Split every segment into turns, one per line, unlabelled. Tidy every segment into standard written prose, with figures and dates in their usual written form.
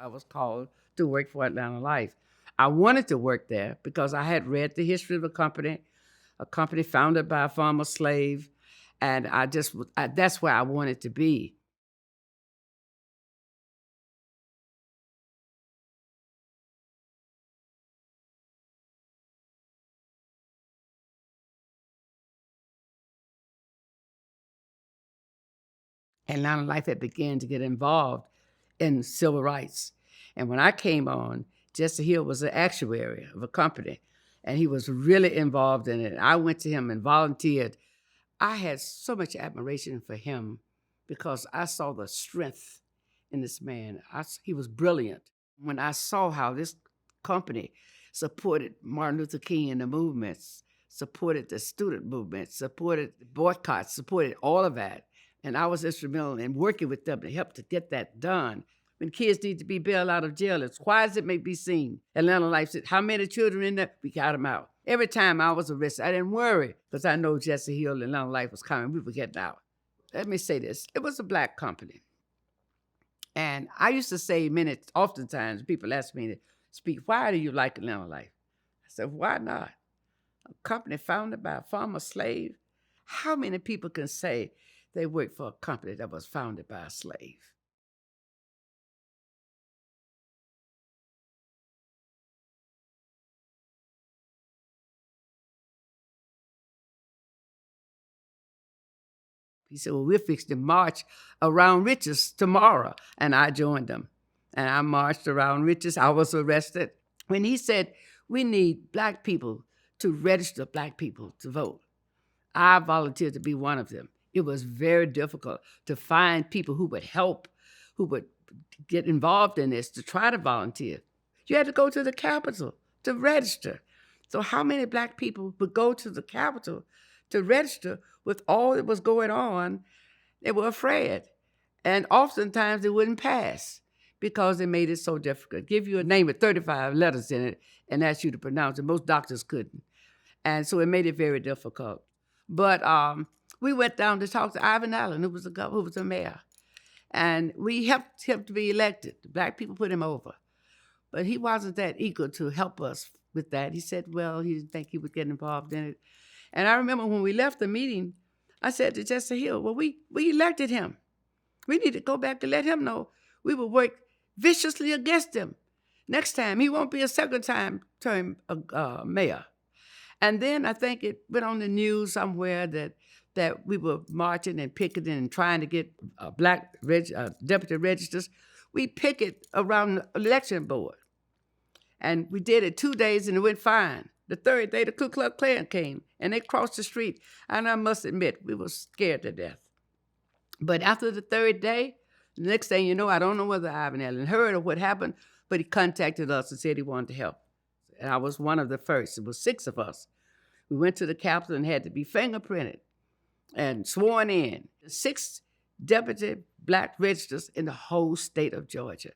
I was called to work for Atlanta Life. I wanted to work there because I had read the history of the company, a company founded by a former slave, and that's where I wanted to be. Atlanta Life had begun to get involved in civil rights. And when I came on, Jesse Hill was an actuary of a company, and he was really involved in it. I went to him and volunteered. I had so much admiration for him because I saw the strength in this man. He was brilliant. When I saw how this company supported Martin Luther King and the movements, supported the student movement, supported boycotts, supported all of that, and I was instrumental in working with them to help to get that done. When kids need to be bailed out of jail, as quiet as it may be seen, Atlanta Life said, how many children in there? We got them out. Every time I was arrested, I didn't worry because I know Jesse Hill and Atlanta Life was coming. We were getting out. Let me say this. It was a black company. And I used to say oftentimes people ask me to speak, why do you like Atlanta Life? I said, why not? A company founded by a former slave. How many people can say they worked for a company that was founded by a slave? He said, well, we're fixing to march around Riches tomorrow. And I joined them. And I marched around Riches. I was arrested. When he said, we need black people to register black people to vote, I volunteered to be one of them. It was very difficult to find people who would help, who would get involved in this, to try to volunteer. You had to go to the Capitol to register. So how many black people would go to the Capitol to register with all that was going on? They were afraid. And oftentimes they wouldn't pass because they made it so difficult. Give you a name with 35 letters in it and ask you to pronounce it. Most doctors couldn't. And so it made it very difficult. But we went down to talk to Ivan Allen, who was the mayor. And we helped him to be elected. The black people put him over. But he wasn't that eager to help us with that. He said, well, he didn't think he would get involved in it. And I remember when we left the meeting, I said to Jesse Hill, well, we elected him. We need to go back and let him know we will work viciously against him. Next time, he won't be a second term mayor. And then I think it went on the news somewhere that we were marching and picketing and trying to get black deputy registers. We picket around the election board. And we did it 2 days and it went fine. The third day, the Ku Klux Klan came and they crossed the street. And I must admit, we were scared to death. But after the third day, the next thing you know, I don't know whether Ivan Allen heard of what happened, but he contacted us and said he wanted to help. And I was one of the first. It was 6 of us. We went to the Capitol and had to be fingerprinted and sworn in. 6 deputy black registers in the whole state of Georgia.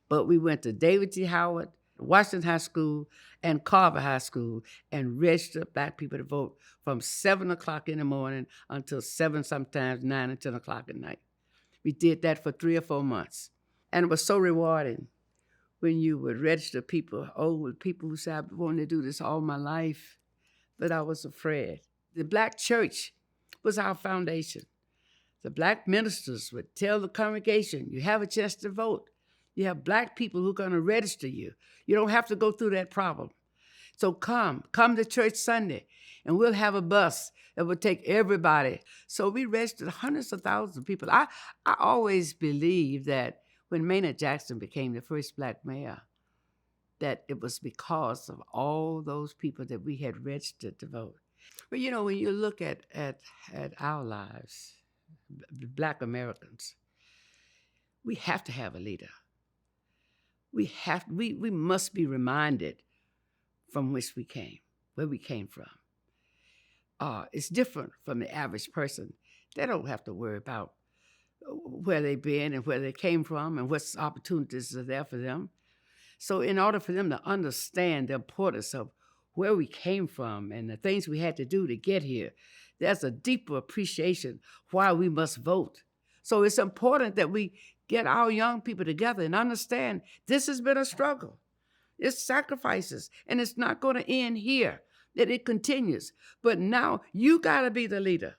But we went to David T. Howard, Washington High School, and Carver High School and registered black people to vote from 7 o'clock in the morning until 7, sometimes 9 and 10 o'clock at night. We did that for 3 or 4 months. And it was so rewarding when you would register people, old people who said, I've wanted to do this all my life, but I was afraid. The black church was our foundation. The black ministers would tell the congregation, you have a chance to vote. You have black people who are going to register you. You don't have to go through that problem. So come to church Sunday, and we'll have a bus that will take everybody. So we registered hundreds of thousands of people. I always believed that when Maynard Jackson became the first black mayor, that it was because of all those people that we had registered to vote. But you know, when you look at our lives, black Americans, we have to have a leader. We must be reminded from which we came, where we came from. It's different from the average person. They don't have to worry about where they've been and where they came from and what opportunities are there for them. So in order for them to understand the importance of where we came from and the things we had to do to get here, there's a deeper appreciation why we must vote. So it's important that we get our young people together and understand this has been a struggle. It's sacrifices, and it's not going to end here, that it continues. But now you got to be the leader.